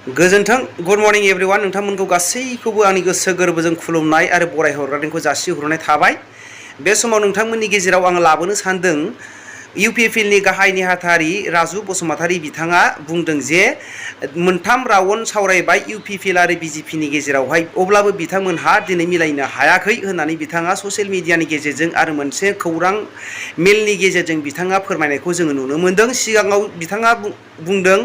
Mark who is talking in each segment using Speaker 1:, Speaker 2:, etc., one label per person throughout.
Speaker 1: गोजोन्थों good morning everyone नोंथांमोनखौ गासैखौबो आंनि गोसो गोरबोजों खुलुमनाय आरो बराय हरनायखौ जासिहरनाय थाबाय। बे समाव नोंथांमोननि गेजेराव आं लाबोनो सानदों UPPL नि गाहाय नेहाथारि राजु बसुमतारी बिथाङा बुंदों जे मोनथाम राउन्ड सावरायबाय UPPL आरो BJP नि गेजेरावहाय अब्लाबो बिथांमोनहा दिनै मिलायनो हायाखै होननानै बिथाङा ससियेल मिडियानि गेजेरजों आरो मोनसे खौरां मेलनि गेजेरजों बिथाङा फोरमायनायखौ जोङो नुनो मोनदों। सिगाङाव बिथाङा बुंदों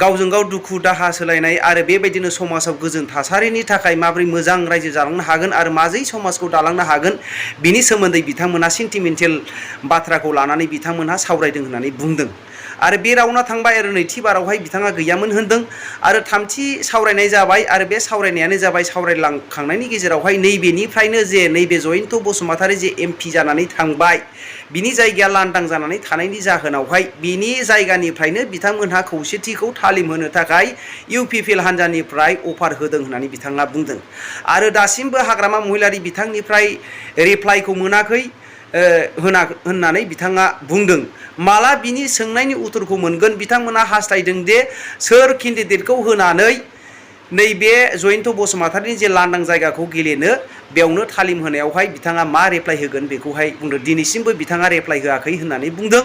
Speaker 1: गावजों गाव दुखु दाहा सोलायनाय आरो बेबायदिनो समाजाव गोजोन थासारिनि थाखाय माबोरै मोजां रायजो जालांनो हागोन आरो माजै समाजखौ दालांनो हागोन बिनि सोमोन्दै बिथांमोना सेन्टिमेन्टेल बाथ्राखौ लानानै बिथांमोनहा सावरायदों होननानै बुंदों। आरो बे राउन्डआ थांबाय आरो नैथि बारावहाय बिथाङा गैयामोन होनदों आरो थामथि सावरायनाय जाबाय आरो बे सावरायनायानो जाबाय सावरायलांखांनायनि गेजेरावहाय नैबेनिफ्रायनो जे नैबे जयन्त बसुमतारी जे MP जानानै थांबाय बिनि जायगाया लांदां जानानै थानायनि जाहोनावहाय बिनि जायगानिफ्रायनो बिथांमोनहा खौसेथिखौ तालिम होनो थाखाय UPPL हान्जानिफ्राय अफार होदों होननानै बिथाङा बुंदों। आरो दासिमबो हाग्रामा महिलारि बिथांनिफ्राय रिप्लाइखौ मोनाखै होननानै बिथाङा बुंदों। माला बिनि सोंनायनि उत्तरखौ मोनगोन बिथांमोना हास्थायदों दे सोर केन्डिडेटखौ होनानै नैबे जयन्त बसुमतारीनि जे लांदां जायगाखौ गेलेनो बेयावनो तालिम होनायावहाय बिथाङा मा रिप्लाइ होगोन बेखौहाय बुंदों। दिनैसिमबो बिथाङा रिप्लाइ होआखै होननानै बुंदों।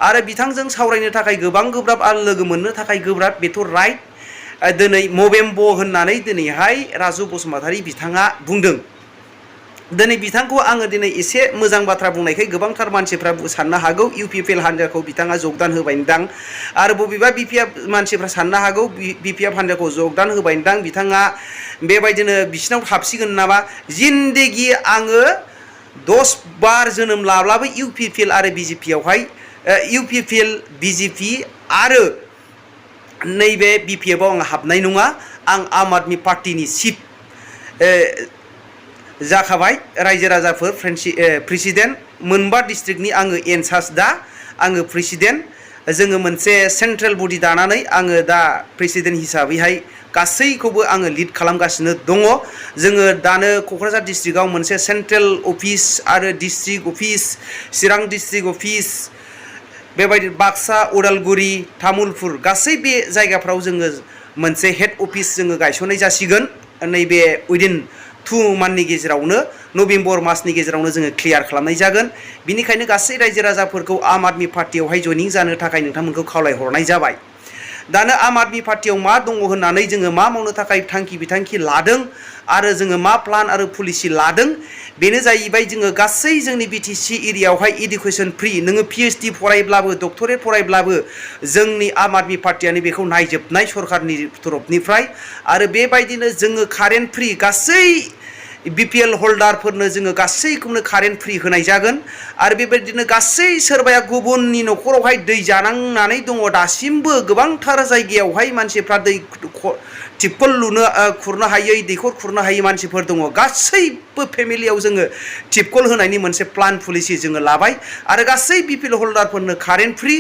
Speaker 1: आरो बिथांजों सावरायनो थाखाय गोबां गोब्राब आरो लोगो मोननो थाखाय गोब्राब बेथ' राइट दिनै मबेम्बर होननानै दिनैहाय राजु बसुमतारी बिथाङा बुंदों। दिनै बिथांखौ आङो दिनै एसे मोजां बाथ्रा बुंनायखाय गोबांथार मानसिफ्रा साननो हागौ UPPL हान्जाखौ बिथाङा जगदान होबायदां आरो बबेबा BPF मानसिफ्रा साननो हागौ BPF हान्जाखौ जगदान होबायदां बिथाङा बेबायदिनो बिसिनाव हाबसिगोन नामा। जिन्देगि आङो 10 बार जोनोम लाब्लाबो UPPL आरो BJP आवहाय UPPL BJP आरो नैबे BPF आव आं हाबनाय नङा। आं आम आदमी पार्टीनि चिफ जाखाबाय रायजो राजाफोर प्रेसिडेन्ट मोनबा डिस्ट्रिक्टनि आङो इनचार्ज दा आङो प्रेसिडेन्ट जोङो मोनसे सेन्ट्रेल बडि दानानै आङो दा प्रेसिडेन्ट हिसाबैहाय गासैखौबो आङो लिड खालामगासिनो दङ। जोङो दानो क'क्राझार डिस्ट्रिक्टआव मोनसे सेन्ट्रेल अफिस आरो डिस्ट्रिक्ट अफिस चिरां डिस्ट्रिक्ट अफिस बेबायदि बाक्सा उदालगुरि तामुलपुर गासै बे जायगाफ्राव जोङो मोनसे हेड अफिस जोङो गायसननाय जासिगोन नैबे उइदिन 2 मान्थनि गेजेरावनो नभेम्बर मासनि गेजेरावनो जोङो क्लियार खालामनाय जागोन। बिनिखायनो गासै रायजो राजाफोरखौ आम आदमी पार्टीयावहाय जयनिं जानो थाखाय नोंथांमोनखौ खावलायहरनाय जाबाय। दानो आम आदमी पार्टीयाव मा दङ होननानै जोङो मा मावनो थाखाय थांखि बिथांखि लादों आरो जोङो मा प्लान आरो पलिसि लादों बेनो जाहैबाय जोङो गासै जोंनि BTC एरियायावहाय इडुकेसन फ्रि नोङो PhD फरायब्लाबो डक्टरेट फरायब्लाबो जोंनि आम आदमी पार्टीयानो बेखौ नायजोबनाय सरकारनि तरफनिफ्राय आरो बेबायदिनो जोङो कारेन्ट फ्रि गासै BPL हल्डारफोरनो जोङो गासैखौनो कारेन्ट फ्रि होनाय जागोन। आरो बेबायदिनो गासै सोरबाया गुबुननि न'खरावहाय दै जानांनानै दङ दासिमबो गोबांथार जायगायावहाय मानसिफ्रा दै टिपकल खुरनो हायै दैखर खुरनो हायै मानसिफोर दङ। गासैबो फेमिलियाव जोङो टिपकल होनायनि मोनसे प्लान पलिसि जोङो लाबाय आरो गासै BPL हल्डारफोरनो कारेन्ट फ्रि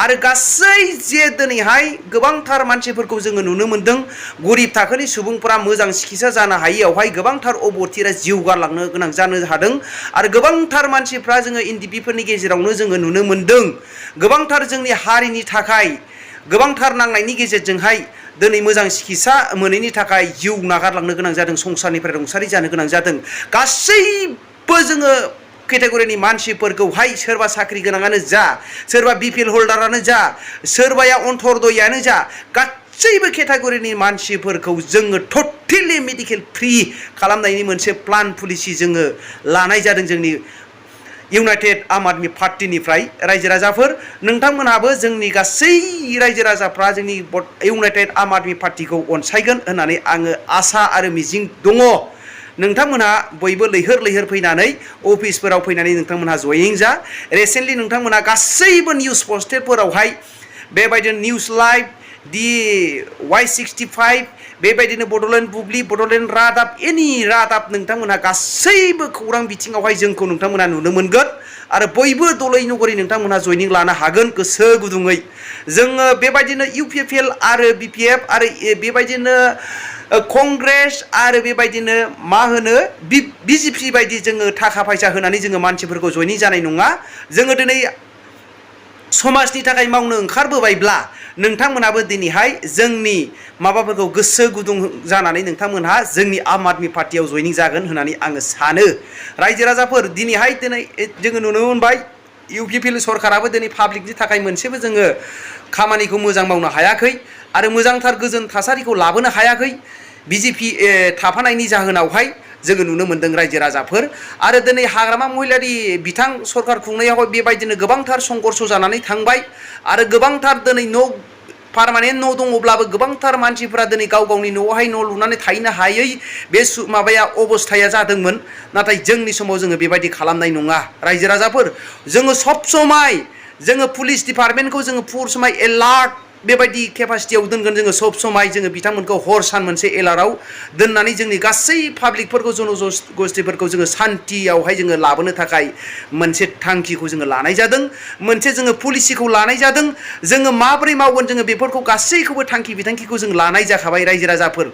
Speaker 1: आरो गासै जे दिनैहाय गोबांथार मानसिफोरखौ जोङो नुनो मोनदों गरिब थाखोनि सुबुंफोरा मोजां चिकित्सा जानो हायैयावहाय गोबांथार अबथिरा जिउ गारलांनो गोनां जानो हादों आरो गोबांथार मानसिफ्रा जोङो NDP फोरनि गेजेरावनो जोङो नुनो मोनदों गोबांथार जोंनि हारिनि थाखाय गोबांथार नांनायनि गेजेरजोंहाय दिनै मोजां चिकित्सा मोनैनि थाखाय जिउ नागारलांनो गोनां जादों संसारनिफ्राय रुंसारि जानो गोनां जादों। गासैबो जोङो केटेगरिनि मानसिफोरखौहाय सोरबा साख्रि गोनाङानो जा सोरबा BPL हल्डारानो जा सोरबाया अन्थरदयानो जा गासैबो केटेगरिनि मानसिफोरखौ जोङो टटेलि मेडिकेल फ्रि खालामनायनि मोनसे प्लान पलिसि जोङो लानाय जादों जोंनि इउनाइटेड आम आदमी पार्टीनिफ्राय। रायजो राजाफोर नोंथांमोनहाबो जोंनि गासै रायजो राजाफ्रा जोंनि इउनाइटेड आम आदमी पार्टीखौ अनसायगोन होननानै आङो आसा आरो मिजिं दङ। नोंथांमोनहा बयबो लैहोर लैहोर फैनानै अफिसफोराव फैनानै नोंथांमोनहा जयनिं जा। रिसेन्टलि नोंथांमोनहा गासैबो निउस पस्टेलफोरावहाय बेबायदिनो निउस लाइभ Y65 बेबायदिनो बड'लेण्ड बुब्लि बड'लेण्ड रादाब एनि रादाब नोंथांमोनहा गासैबो खौरां बिथिङावहाय जोंखौ नोंथांमोनहा नुनो मोनगोन आरो बयबो दलै नगरै नोंथांमोनहा जयनिं लानो हागोन गोसो गुदुङै। जोङो बेबायदिनो UPPL आरो BPF आरो बेबायदिनो कंग्रेस आरो बेबायदिनो मा होनो BJP बायदि जोङो थाखा फैसा होनानै जोङो मानसिफोरखौ जयनिं जानाय नङा। जोङो दिनै समाजनि थाखाय मावनो ओंखारबोबायब्ला नोंथांमोनाबो दिनैहाय जोंनि माबाफोरखौ गोसो गुदुं जानानै नोंथांमोनहा जोंनि आम आदमी पार्टियाव जयनिं जागोन होननानै आङो सानो रायजो राजाफोर दिनैहाय जोङो नुनो मोनबाय UPPL सरकाराबो दिनै पाब्लिकनि थाखाय मोनसेबो जोङो खामानिखौ मोजां मावनो हायाखै आरो मोजांथार गोजोन थासारिखौ लाबोनो हायाखै BJP थाफानायनि जाहोनावहाय जोङो नुनो मोन्दों रायजो राजाफोर आरो दिनै हाग्रामा महिलारि बिथां सरकार खुंनायावहाय बेबायदिनो गोबांथार संघर्ष जानानै थांबाय आरो गोबांथार दिनै पार्मानेन्ट न' दङब्लाबो गोबांथार मानसिफोरा दिनै गाव गावनि न'आवहाय न' लुनानै थाहैनो हायै बे माबाया अबस्थाया जादोंमोन नाथाय जोंनि समाव जोङो बेबायदि खालामनाय नङा रायजो राजाफोर जोङो सब समाय जोङो पुलिस डिपार्टमेन्टखौ जोङो फुर समाय एलार्ट बेबायदि केपासिटियाव दोनगोन जोङो सब समाय जोङो बिथांमोनखौ हर सान मोनसे एलार्टआव दोननानै जोंनि गासै पाब्लिकफोरखौ जनगोष्ठीफोरखौ जोङो सान्थियावहाय जोङो लाबोनो थाखाय मोनसे थांखिखौ जोङो लानाय जादों मोनसे जोङो पलिसिखौ लानाय जादों जोङो माबोरै मावगोन जोङो बेफोरखौ गासैखौबो थांखि बिथांखिखौ जों लानाय जाखाबाय रायजो राजाफोर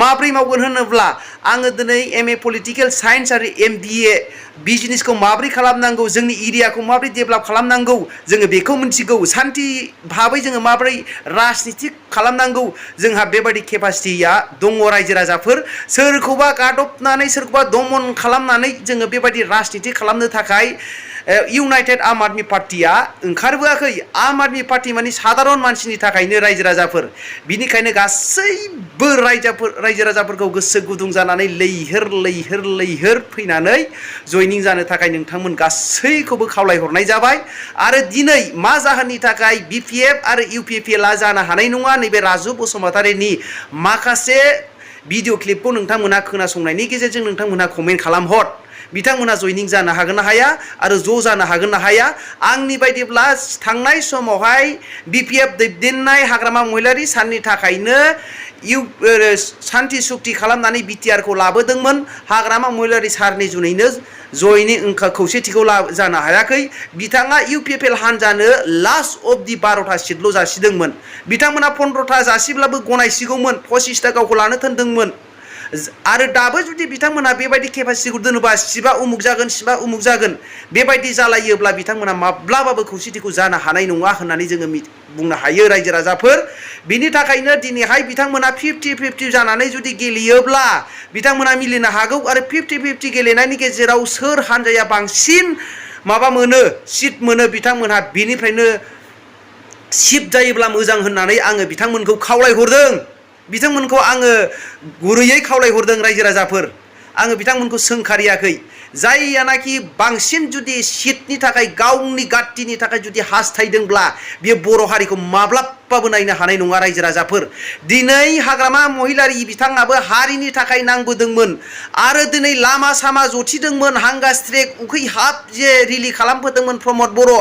Speaker 1: माबोरै मावगोन होनोब्ला आङो दिनै MA पलिटिकेल साइन्स आरो MBA बिजनेसखौ माबोरै खालामनांगौ जोंनि एरियाखौ माबोरै डेभेलप खालामनांगौ जोङो बेखौ मिथिगौ सान्थि भाबै जोङो माबोरै राजनिति खालामनांगौ जोंहा बेबायदि केपासिटिया दङ रायजो राजाफोर सोरखौबा गादबनानै सोरखौबा दमन खालामनानै जोङो बेबायदि राजनिति खालामनो थाखाय इउनाइटेड आम आदमी पार्टिया ओंखारबोआखै आम आदमी पार्टी माने साधारन मानसिनि थाखायनो रायजो राजाफोर बिनिखायनो गासैबो रायजो राजाफोरखौ गोसो गुदुं जानानै लैहोर फैनानै जयनिं जानो थाखाय नोंथांमोन गासैखौबो खावलायहरनाय जाबाय आरो दिनै मा जाहोननि थाखाय BPF आरो UPPL आ जानो हानाय नङा नैबे राजु बसुमतारीनि माखासे भिडिअ क्लिपखौ नोंथांमोना खोनासंनायनि गेजेरजों नोंथांमोना कमेन्ट खालामहर बिथांमोना जयनिं जानो हागोन ना हाया आरो ज' जानो हागोन ना हाया आंनि बायदिब्ला थांनाय समावहाय BPF दैदेननाय हाग्रामा महिलारि साननि थाखायनो सान्थि सुक्ति खालामनानै BTR खौ लाबोदोंमोन हाग्रामा महिलारि सारनि जुनैनो जयनिं खौसेथिखौ जानो हायाखै बिथाङा UPPL हानजानो लास्ट अफ दि 12टा सिटल' जासिदोंमोन बिथांमोना 15टा जासिब्लाबो गनायसिगौमोन 25टा गावखौ लानो थोनदोंमोन आरो दाबो जुदि बिथांमोना बेबायदि केपासिटिखौ दोनोबा सिबा उमुक जागोन बेबायदि जालायोब्ला बिथांमोना माब्लाबाबो खौसेथिखौ जानो हानाय नङा होननानै जोङो बुंनो हायो रायजो राजाफोर बिनि थाखायनो दिनैहाय बिथांमोना 50-50 जानानै जुदि गेलेयोब्ला बिथांमोना मिलिनो हागौ आरो 50-50 गेलेनायनि गेजेराव सोर हानजाया बांसिन माबा मोनो सिट मोनो बिथांमोनहा बिनिफ्रायनो सिट जायोब्ला मोजां होननानै आङो बिथांमोनखौ खावलायहरदों बिथांमोनखौ आङो गुरैयै खावलायहरदों रायजो राजाफोर आङो बिथांमोनखौ सोंखारियाखै जाययानाखि बांसिन जुदि सिटनि थाखाय गावनि गात्तिनि थाखाय जुदि हास्थायदोंब्ला बे बर' हारिखौ माब्लाबाबो नायनो हानाय नङा रायजो राजाफोर दिनै हाग्रामा महिलारि बिथाङाबो हारिनि थाखाय नांबोदोंमोन आरो दिनै लामा सामा जथिदोंमोन हांगा स्ट्रेक उखै हाब जे रिलि खालामबोदोंमोन प्रमद बर'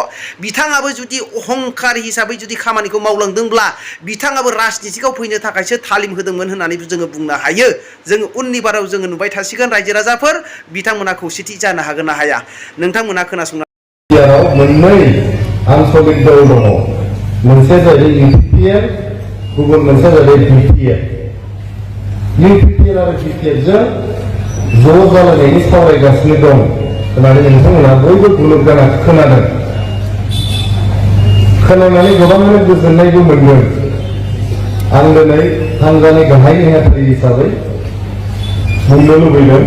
Speaker 1: बिथाङाबो जुदि अहंकार हिसाबै जुदि खामानिखौ मावलांदोंब्ला बिथाङाबो राजनितिकाव फैनो थाखायसो तालिम होदोंमोन होननानै जोङो बुंनो हायो जोङो उननि बाराव जोङो नुबाय थासिगोन रायजो राजाफोर बिथांमोना खौसेथि जानो हागोन ना हाया नोंथांमोना खोनासंना
Speaker 2: मोननै आनसलिक दल दङ मोनसे जाहैबाय UPPL गुबुन मोनसे जाहैबाय BPF UPPL आरो BPF जों ज' जालायनायनि सावरायगासिनो दं होननानै नोंथांमोना बयबो मुलुग जाना खोनादों खोनानानै गोबांनो गोजोननायबो मोनदों आं दिनै हानजानि गाहाय नेहाथारि हिसाबै बुंनो लुबैदों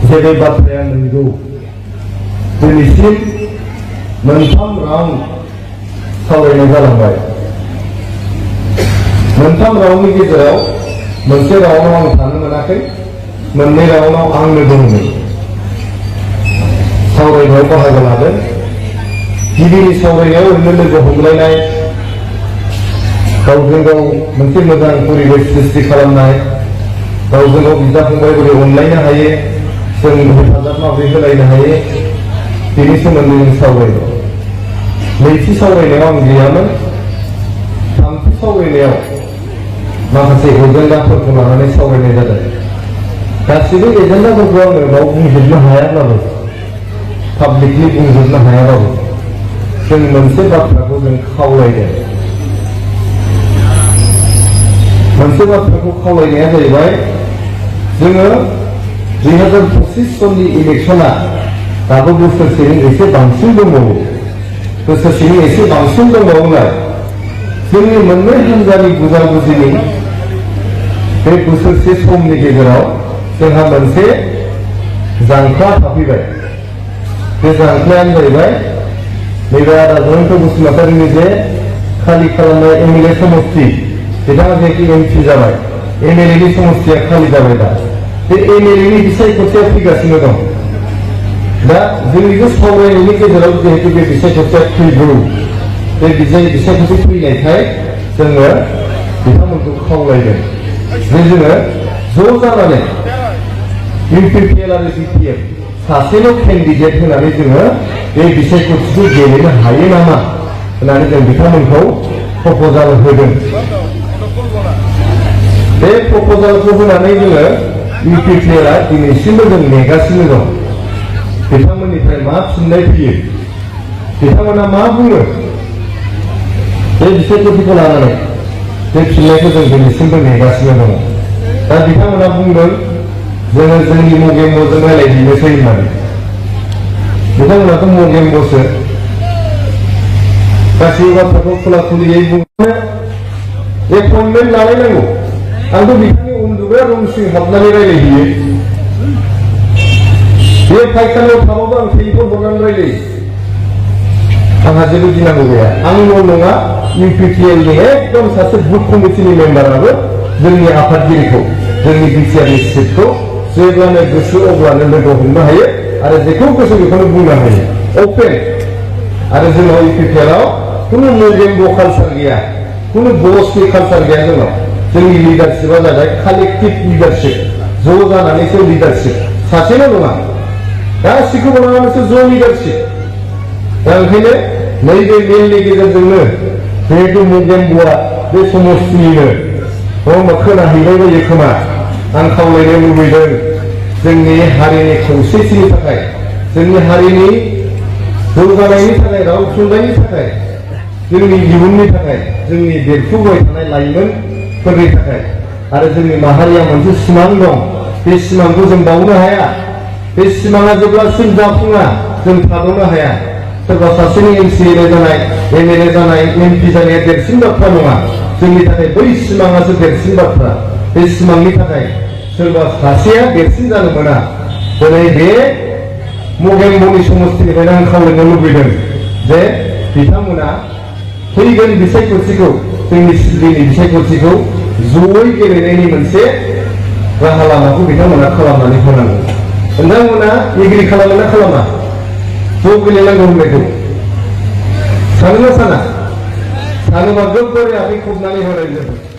Speaker 2: जे बे बाथ्राया नंगौ दिनैसिम मोनथाम राउन्ड सावरायनाय जालांबाय मोनथाम राउन्डनि गेजेराव मोनसे राउन्डआव आं थानो मोनाखै मोननै राउन्डआव आंनो दंमोन सावरायनायाव बाहागो लादों गिबिनि सावरायनायाव ओरैनो लोगो हमलायनाय गावजों गाव मोनसे मोजां परिबेश सृष्टि खालामनाय गावजों गाव बिदा फंबाय बोरै अनलायनो हायो जों हेफाजाब माबोरै होलायनो हायो बेनि सोमोन्दै जों सावरायदों नैथि सावरायनायाव आं गैयामोन थामथि सावरायनायाव माखासे एजेन्डाफोरखौ लानानै सावरायनाय जादों गासिबो एजेन्डाफोरखौ आङो गाव बुंजोबनो हायाब्लाबो पाब्लिकलि बुंजोबनो हायाब्लाबो जों मोनसे बाथ्राखौ जों खावलायदों मोनसे बाथ्राखौ खावलायनाया जाहैबाय जोङो 2025 सननि इलेक्शना दाबो बोसोरसेनि एसे बांसिन दंबावो बोसोरसेनि एसे बांसिन दंबावोब्ला जोंनि मोननै हान्जानि बुजाबुजिनि बे बोसोरसे समनि गेजेराव जोंहा मोनसे जांख्ला थाफैबाय। बे जांख्लायानो जाहैबाय नैबे आदा जयन्त बसुमतारीनि जे खालि खालामनाय एमएलए समष्टि, बिथाङा जेखि एमपि जाबाय, एमएलए नि समष्टिया खालि जाबाय। दा बे एमएलए नि बिसायख'थिया फैगासिनो दं। दा जोंनि बे सावरायनायनि गेजेराव जिहेतु बे बिसायख'थिया फैगौ, बे बिसायख'थि फैनायखाय जोङो बिथांमोनखौ खावलायदों जे जोङो ज' जानानै UPPL आरो BPF सासेल' केन्डिडेट होनानै जोङो बे बिसायख'थिखौ गेलेनो हायो नामा होननानै जों बिथांमोनखौ प्रप'जाल होदों। बे प्रप'जालखौ होनानै जोङो UPPL आ दिनैसिमबो जों नेगासिनो दं। बिथांमोननिफ्राय मा फिननाय फैयो, बिथांमोना मा बुङो बे बिसायख'थिखौ लानानै, बे फिननायखौ जों दिनैसिमबो नेगासिनो दङ। दा बिथांमोना बुंदों जोङो जोंनि मगेम्ब'जों रायलायहैनोसै होननानै। बिथांमोनाथ' मगेम्ब'सो, गासै बाथ्राखौ खुला खुलियै बुंनो एपइन्टमेन्ट लालायनांगौ। आंथ' बिथांनि उन्दुग्रा रुमसिम हाबनानै रायलायहैयो। बे फाइखानायाव थाबाबो आं टेलिफन हरनानै रायलायो। आंहा जेबो गिनांगौ गैया। आंल' नङा, UPPL नि एकदम सासे बुथ कमिटिनि मेम्बाराबो जोंनि आफादगिरिखौ, जोंनि बिटिआर नि सिटखौ जेब्लानो गोसो अब्लानो लोगो हमनो हायो आरो जेखौ गोसो बेखौनो बुंनो हायो, अपेन। आरो जोंनाव UPPL आव खुनु मगेम्ब' कालचार गैया, खुनु बसनि कालचार गैया। जोंनि लिडारशिपआ जाबाय कालेक्टिभ लिडारशिप, ज' जानानैसो लिडारशिप, सासेल' नङा, गासिखौबो लानानैसो ज' लिडारशिप। दा ओंखायनो नैबे मेलनि गेजेरजोंनो जिहेतु मगेम्ब'आ बे समष्टिनिनो खोनाहैबाय बायो खोमा, आं खावलायनो लुबैदों जोंनि हारिनि खौसेथिनि थाखाय, जोंनि हारिनि जौगानायनि थाखाय, राव थुनलाइनि थाखाय, जोंनि इयुननि थाखाय, जोंनि देरफुबाय थानाय लाइमोनफोरनि थाखाय आरो जोंनि माहारिया मोनसे सिमां दं। बे सिमांखौ जों बावनो हाया। बे सिमाङा जेब्लासिम जाफुङा जों थाद'नो हाया। सोरबा सासेनि MCA जानाय, MLA जानाय, MP जानाया देरसिन बाथ्रा नङा। जोंनि थाखाय बै सिमाङासो देरसिन बाथ्रा। बे सिमांनि थाखाय सोरबा सासेया देरसिन जानो मोना। दिनै बे मगेम्ब'नि समष्टिनिफ्रायनो आं खावलायनो लुबैदों जे बिथांमोना फैगोन बिसायख'थिखौ, जोंनि सिडलिनि बिसायख'थिखौ जयै गेलेनायनि मोनसे राहा लामाखौ बिथांमोना खालामनानै होनांगौ। नोंथांमोना एग्रि खालामो ना खालामा ज' गेलेनांगौ होननायखौ? सानो ना साना? सानोबा गोबारै आखाइ खबनानै होनाय जाबाय।